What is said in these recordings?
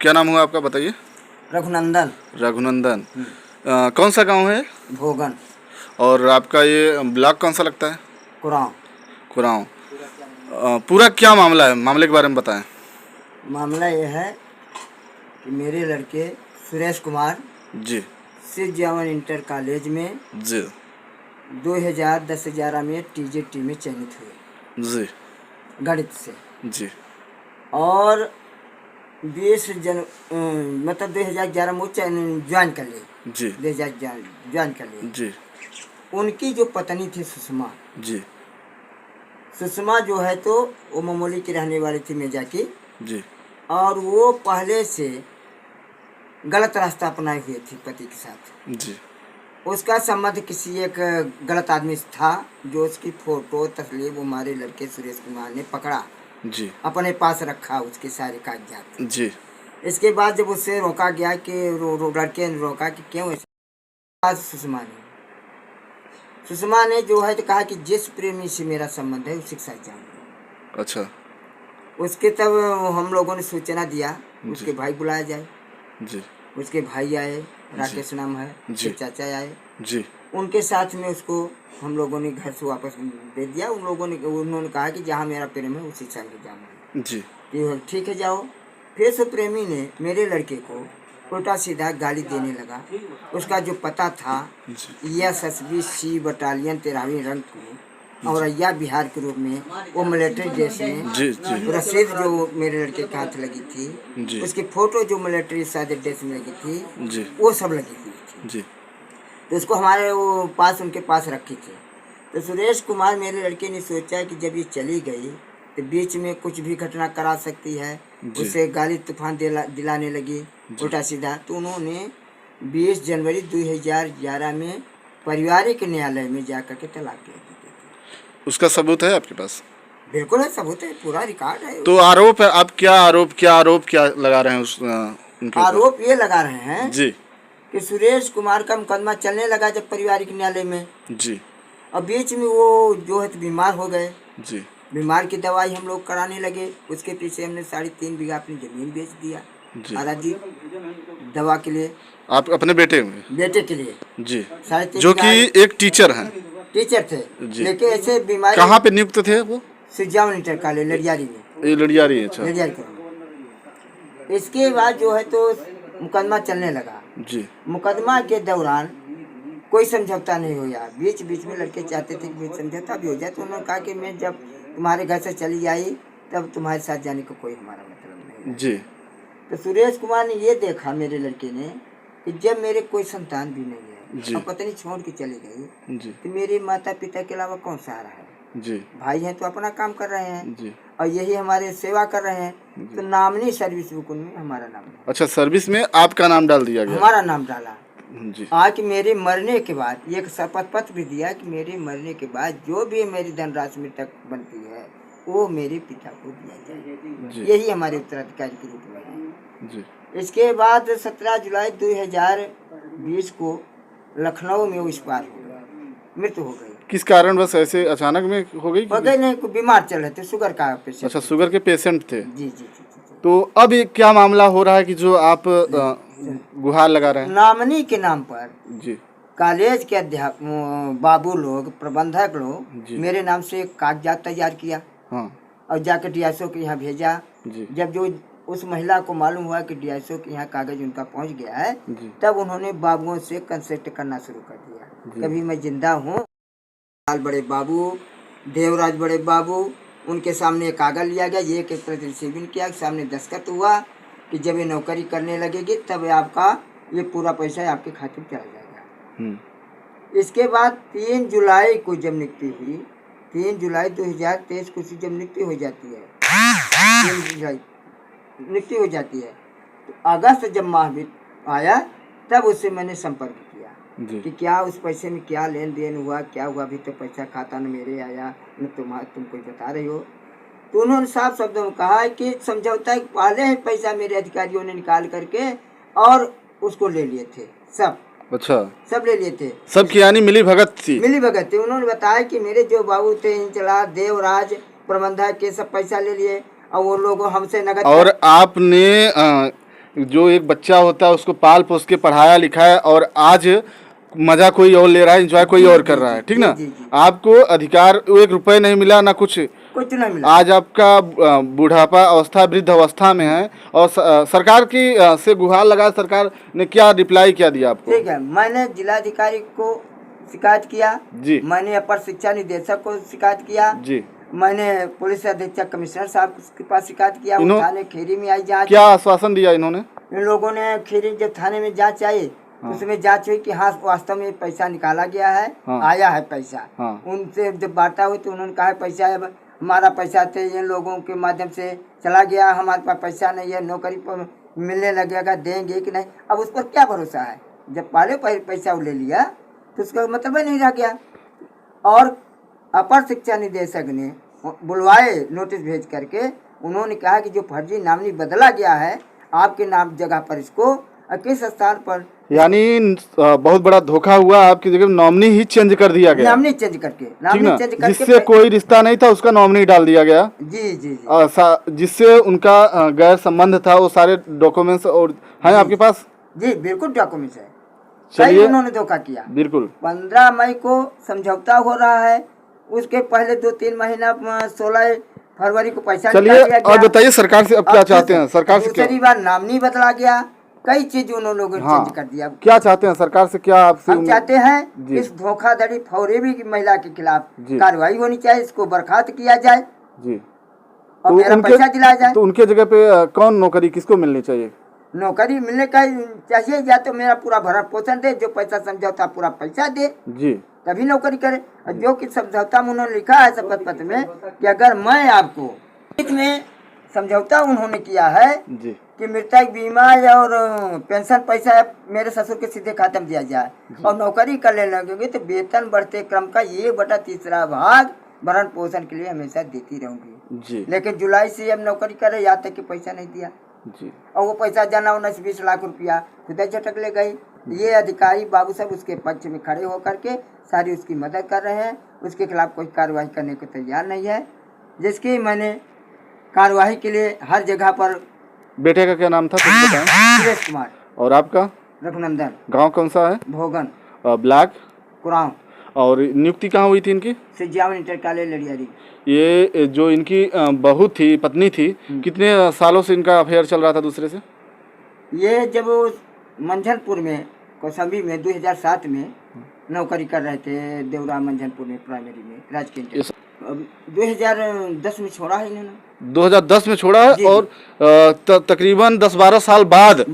क्या नाम हुआ आपका, बताइए। रघुनंदन। रघुनंदन। कौन सा गांव है? भोगन। और आपका ये ब्लॉक कौन सा लगता है? कुरान। कुराऊं। पूरा क्या मामला है, मामले के बारे में बताएं। मामला ये है कि मेरे लड़के सुरेश कुमार जी शिव जवान इंटर कॉलेज में जी 2010-11 में टीजेटी में चयनित हुए जी गणित से। जी और 20 जन मतलब 2011 में वो ज्वाइन कर लिए। जी 2011 ज्वाइन कर लिए। जी उनकी जो पत्नी थी सुषमा, जी सुषमा जो है तो वो ममोली की रहने वाली थी, मेजा की। जी और वो पहले से गलत रास्ता अपनाए हुए थी पति के साथ। जी उसका संबंध किसी एक गलत आदमी से था, जो उसकी फोटो तस्वीर वो हमारे लड़के सुरेश कुमार ने पकड़ा, जी अपने पास रखा उसके सारे कागजात। जी इसके बाद जब उससे रोका गया कि लड़के ने रोका कि क्यों ऐसा, सुषमा ने जो है तो कहा कि जिस प्रेमी से मेरा संबंध है उसी के साथ जाऊंगा। अच्छा। उसके तब हम लोगों ने सूचना दिया उसके भाई बुलाया जाए। जी उसके भाई आए, राकेश नाम है, उसके चाचा आए जी। उनके साथ में उसको हम लोगों ने घर से वापस दे दिया। उन्होंने कहा कि जहाँ मेरा प्रेम है उसी संग जाऊंगा। जी कि ठीक है जाओ। फिर से प्रेमी ने मेरे लड़के को उल्टा सीधा गाली देने लगा। उसका जो पता था SSB बटालियन 13वीं रंग में औरैया बिहार के रूप में, वो मिलिट्री ड्रेस में, जी जी रसीद जो मेरे लड़के के हाथ लगी थी, उसकी फोटो जो मिलिट्री सादे ड्रेस में लगी थी जी वो सब लगी हुई थी। जी तो उसको हमारे वो पास उनके पास रखी थी। तो सुरेश कुमार मेरे लड़के ने सोचा कि जब ये चली गई तो बीच में कुछ भी घटना करा सकती है, उसे गाली तूफान दिलाने लगी उल्टा सीधा। तो उन्होंने 20 जनवरी 2011 में पारिवारिक न्यायालय में जाकर के तलाक दे दी। उसका सबूत है आपके पास? बिल्कुल है, सबूत है, पूरा रिकॉर्ड है। तो आरोप है, आप क्या आरोप क्या लगा रहे हैं उनके ऊपर? आरोप ये लगा रहे हैं जी कि सुरेश कुमार का मुकदमा चलने लगा जब पारिवारिक न्यायालय में, जी, और बीच में वो जो है बीमार हो गए। जी बीमार की दवाई हम लोग कराने लगे, उसके पीछे हमने 3.5 बीघा अपनी जमीन बेच दिया आधा दी दवा के लिए। आप अपने बेटे के लिए जी, 3.5 जो कि एक टीचर हैं? टीचर थे, लेकिन ऐसे बीमारी। कहाँ पे नियुक्त थे वो? सिजावन इंटर कॉलेज लड़ियारी में। ये लड़ियारी है? अच्छा। लड़ियारी। इसके बाद जो है तो मुकदमा चलने लगा। जी। मुकदमा के दौरान कोई समझौता नहीं हुआ। बीच बीच में लड़के चाहते थे कि समझौता भी हो जाए, तो उन्होंने कहा कि मैं जब तुम्हारे घर से चली आई तब तुम्हारे साथ जाने का कोई हमारा मतलब नहीं जी। तो सुरेश कुमार ने ये देखा मेरे लड़के ने कि जब मेरे कोई संतान भी नहीं है और पत्नी छोड़ के चली गई जी। तो मेरे माता पिता के अलावा कौन सहारा है? जी। भाई हैं तो अपना काम कर रहे हैं जी। और यही हमारे सेवा कर रहे हैं। तो नामनी सर्विस बुक में हमारा नाम है। अच्छा, सर्विस में आपका नाम डाल दिया गया? हमारा नाम डाला जी। आज मेरे मरने के बाद एक शपथ पत्र भी दिया कि मेरे मरने के बाद जो भी मेरी धनराशि में तक बनती है वो मेरे पिता को दिया जाए। यही हमारे उत्तराधिकारी के रूप में है। जी। इसके बाद 17 जुलाई 2020 को लखनऊ में वो एक्सपायर हो गया, मृत्यु हो गई। किस कारण? बस ऐसे अचानक में हो गई? नहीं, बीमार चल रहे थे, शुगर का पेशेंट। अच्छा, शुगर के पेशेंट थे? जी जी जी। तो अब ये क्या मामला हो रहा है कि जो आप गुहार लगा रहे हैं? नॉमिनी के नाम पर जी। कॉलेज के अध्यापक बाबू लोग, प्रबंधक लोग मेरे नाम से कागजात तैयार किया। हाँ। और जाकर DSO के यहाँ भेजा। जब जो उस महिला को मालूम हुआ कि DSO के यहाँ कागज उनका पहुँच गया है, तब उन्होंने बाबुओं से कंसेप्ट करना शुरू कर दिया। कभी मैं जिंदा हूँ, बड़े बाबू, देवराज बड़े बाबू, उनके सामने एक कागज लिया गया, ये एक प्रतिसेवन किया, सामने दस्तखत हुआ कि जब ये नौकरी करने लगेगी तब आपका ये पूरा पैसा आपके खाते में चला जाएगा। इसके बाद 3 जुलाई को जब नियुक्ति हुई, 3 जुलाई 2023 को जब नियुक्ति हो जाती है, 3 जुलाई नियुक्ति हो जाती है, तो अगस्त जब माह आया तब उससे मैंने संपर्क किया कि क्या उस पैसे में क्या लेन देन हुआ, क्या हुआ। अभी तो पैसा खाता न मेरे आया न तुम कोई बता रही हो। तो उन्होंने साफ शब्दों में कहा कि समझौता पहले ही पैसा मेरे अधिकारियों ने निकाल करके और उसको ले लिए थे सब। अच्छा, सब ले लिए थे, सब की यानी मिली भगत थी? मिली भगत थी। उन्होंने बताया कि मेरे जो बाबू थे इंचला देवराज प्रबंधक के सब पैसा ले लिए और वो लोग हमसे नगद। और आपने जो एक बच्चा होता है उसको पाल पोस के पढ़ाया लिखाया और आज मजा कोई और ले रहा है, एंजॉय कोई और कर रहा है, ठीक ना। आपको अधिकार 1 रुपए नहीं मिला ना कुछ नहीं मिला। आज आपका बुढ़ापा अवस्था वृद्ध अवस्था में है और सरकार की से गुहार लगा, सरकार ने क्या रिप्लाई क्या दिया आपको? ठीक है, मैंने जिलाधिकारी को शिकायत किया जी, मैंने अपर शिक्षा निदेशक को शिकायत किया जी, मैंने पुलिस अधीक्षक कमिश्नर साहब के पास शिकायत किया। वो थाने खेरी में आई जांच। क्या आश्वासन दिया इन्होंने? इन लोगों ने खेरी जब थाने में जांच आई तो उसमें जांच हुई कि हाँ वास्तव में पैसा निकाला गया है, आया है पैसा। उनसे जब बात हुई तो उन्होंने कहा पैसा है, हमारा पैसा थे इन लोगों के माध्यम से चला गया, हमारे पास पैसा नहीं है, नौकरी पर मिलने लगेगा, देंगे कि नहीं। अब उस पर क्या भरोसा है? जब पहले पैसा वो ले लिया तो उसका मतलब ही नहीं रह गया। और अपर शिक्षा निदेशक ने बुलवाए नोटिस भेज करके, उन्होंने कहा कि जो फर्जी नामनी बदला गया है आपके नाम जगह पर इसको किस स्थान पर, यानी बहुत बड़ा धोखा हुआ, आपकी जगह नॉमिनी ही चेंज कर दिया गया, नामनी चेंज करके जिससे कोई रिश्ता नहीं था उसका नॉमिनी डाल दिया गया। जी जी, जी। जिससे उनका गैर संबंध था, वो सारे डॉक्यूमेंट्स और हैं आपके पास? जी बिल्कुल डॉक्यूमेंट्स है। चलिए, उन्होंने धोखा किया। बिल्कुल 15 मई को समझौता हो रहा है, उसके पहले 2-3 महीना 16 फरवरी को पैसा। चलिए और बताइए सरकार से अब क्या चाहते हैं? सरकार से दूसरी बार नामनी बदला गया, कई चीज उन्होंने लोगों ने चेंज कर दिया। क्या चाहते हैं सरकार से? क्या आपसे हम चाहते हैं इस धोखाधड़ी फौरी महिला के खिलाफ कार्रवाई होनी चाहिए, इसको बर्खास्त किया जाए जी, और मेरा पैसा दिलाया जाए। तो उनके जगह पे कौन नौकरी किसको मिलनी चाहिए? नौकरी मिलने का चाहिए, या तो मेरा पूरा भरण पोषण दे, जो पैसा समझौता पूरा पैसा दे जी, तभी नौकरी करे। जो कि समझौता में उन्होंने लिखा है शपथ पत्र में कि अगर मैं आपको में समझौता उन्होंने किया है जी कि मृतक बीमा और पेंशन पैसा मेरे ससुर के सीधे खाते में दिया जाए और नौकरी करने लगेंगे तो वेतन बढ़ते क्रम का 1/3 भाग भरण पोषण के लिए हमेशा देती रहूंगी जी। लेकिन जुलाई से अब नौकरी करे, यहाँ तक कि पैसा नहीं दिया जी, और वो पैसा जाना 19-20 लाख रुपया खुदा झटक ले गई। ये अधिकारी बाबू साहब उसके पक्ष में खड़े होकर के सारी उसकी मदद कर रहे हैं, उसके खिलाफ कोई कार्रवाई करने को तैयार नहीं है, जिसकी मैंने कार्यवाही के लिए हर जगह पर। बेटे का क्या नाम था सुरेश कुमार। और आपका? रघुनंदन। गांव कौन सा है? भोगन। ब्लॉक कुराव। और नियुक्ति कहाँ हुई थी इनकी? सिजावन इंटर कॉलेज लड़ियारी। ये जो इनकी बहू थी, पत्नी थी, कितने सालों से इनका अफेयर चल रहा था दूसरे से? ये जब मंझनपुर में कौशाम्बी में 2007 में नौकरी कर रहे थे, देवरा मंझनपुर में प्राइमरी में राजकीय। 2010 में छोड़ा है इन्होंने। 2010 में छोड़ा है और तकरीबन 10-12 साल बाद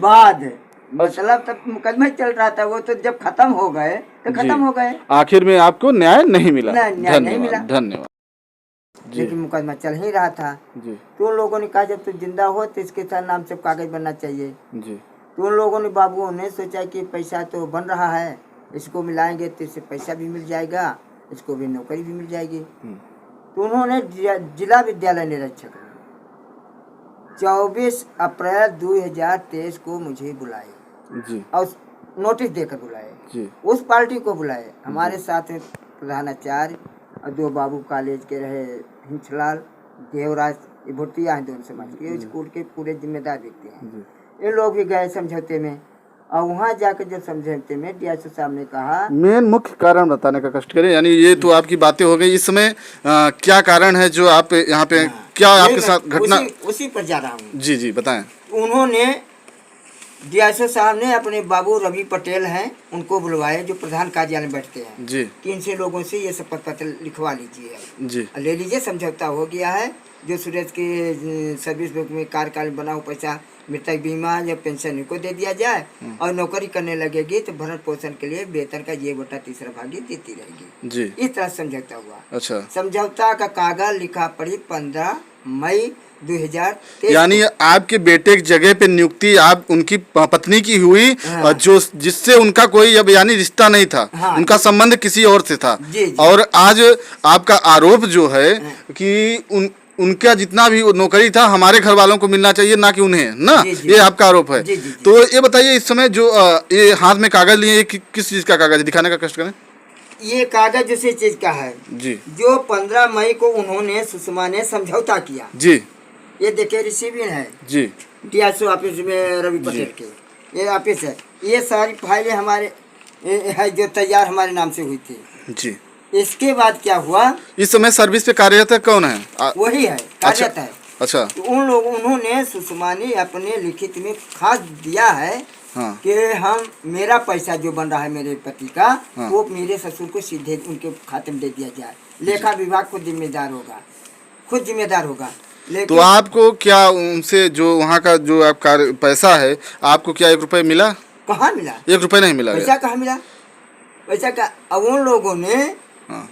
मतलब तब मुकदमा चल रहा था, वो तो जब खत्म हो गए तो खत्म हो गए। आखिर में आपको न्याय नहीं मिला। न्याय नहीं मिला। धन्यवाद। लेकिन मुकदमा चल ही रहा था जी। तो उन लोगों ने कहा जब तू जिंदा हो तो इसके साथ नाम से कागज बनना चाहिए जी। तो उन लोगों ने बाबुओं ने सोचा कि पैसा तो बन रहा है, इसको मिलाएंगे तो इससे पैसा भी मिल जाएगा, इसको भी नौकरी भी मिल जाएगी। तो उन्होंने जिला विद्यालय निरीक्षक 24 अप्रैल 2023 को मुझे बुलाए जी, और नोटिस देकर बुलाए जी। उस पार्टी को बुलाए, हमारे साथ में प्रधानाचार्य और 2 बाबू कॉलेज के रहे, हिंचलाल देवराज, भुटिया हैं, दोनों समाज के स्कूल के पूरे जिम्मेदार व्यक्ति हैं। ये लोग भी गए समझौते में, और वहाँ जाकर जब समझौते में डीएसओ साहब ने कहा, मेन मुख्य कारण बताने का कष्ट करें। यानी ये तो आपकी बातें हो गई, इस समय क्या कारण है जो आप यहाँ पे क्या आपके साथ घटना? उसी पर जा रहा हूँ जी जी, बताएं। उन्होंने डीएसओ साहब ने अपने बाबू रवि पटेल हैं उनको बुलवाए, जो प्रधान कार्यालय में बैठते हैं जी, कि इनसे लोगों से ये शपथ पत्र लिखवा लीजिए जी, ले लीजिए, समझौता हो गया है। जो सूरज के सर्विस बुक में कार्यकाल बना हुआ पैसा मृतक बीमा या पेंशन को दे दिया जाए, और नौकरी करने लगेगी तो भरण पोषण के लिए वेतन का 1/3 भाग देती रहेगी जी। इस तरह समझौता हुआ। अच्छा। समझौता का कागज लिखा पड़ी 15 मई 2023। यानी आपके बेटे की जगह पे नियुक्ति आप उनकी पत्नी की हुई, हाँ। जो जिससे उनका कोई अब यानी रिश्ता नहीं था, हाँ। उनका संबंध किसी और से था जी, जी। और आज आपका आरोप जो है, हाँ। कि उनका जितना भी नौकरी था हमारे घर वालों को मिलना चाहिए, ना कि उन्हें ना, ये आपका आरोप है जी, जी, जी। तो ये बताइए इस समय जो ये हाथ में कागज लिए, किस चीज का कागज दिखाने का कष्ट करें? ये कागज उसी चीज का है जी, जो 15 मई को उन्होंने सुषमा ने समझौता किया जी। ये देखिए रिसीविंग है जी, DSO ऑफिस में रवि पटेल के ये ऑफिस है। ये सारी फाइलें हमारे है जो तैयार हमारे नाम से हुई थी जी। इसके बाद क्या हुआ, इस समय सर्विस पे कार्यरत है कौन है? वही है कार्यरत है। अच्छा। तो उन्होंने सुषमा ने अपने लिखित में खास दिया है हाँ। कि हम मेरा पैसा जो बन रहा है मेरे पति का हाँ। वो मेरे ससुर को सीधे उनके खाते में दे दिया जाए। लेखा विभाग खुद जिम्मेदार होगा, खुद जिम्मेदार होगा। लेकिन तो आपको क्या उनसे जो वहाँ का जो आपका पैसा है, आपको क्या 1 रुपये मिला? कहाँ मिला? 1 रुपये नहीं मिला। पैसा कहाँ मिला? पैसा का अब उन लोगों ने हाँ।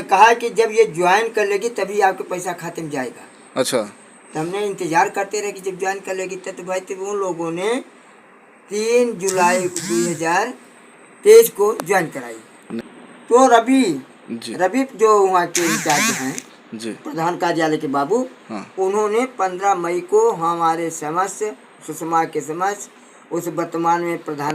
कहा कि जब ये ज्वाइन कर लेगी तभी आपके पैसा खाते में जाएगा। अच्छा। तो हमने इंतजार करते रहे कि जब ज्वाइन कर लेगी तब। तो भाई तब उन लोगों ने 3 जुलाई 2023 को ज्वाइन कराई। तो रवि जो वहाँ के इंचार्ज हैं जी, प्रधान कार्यालय के बाबू, हाँ। उन्होंने 15 मई को हमारे समक्ष सुषमा के समक्ष उस वर्तमान में प्रधान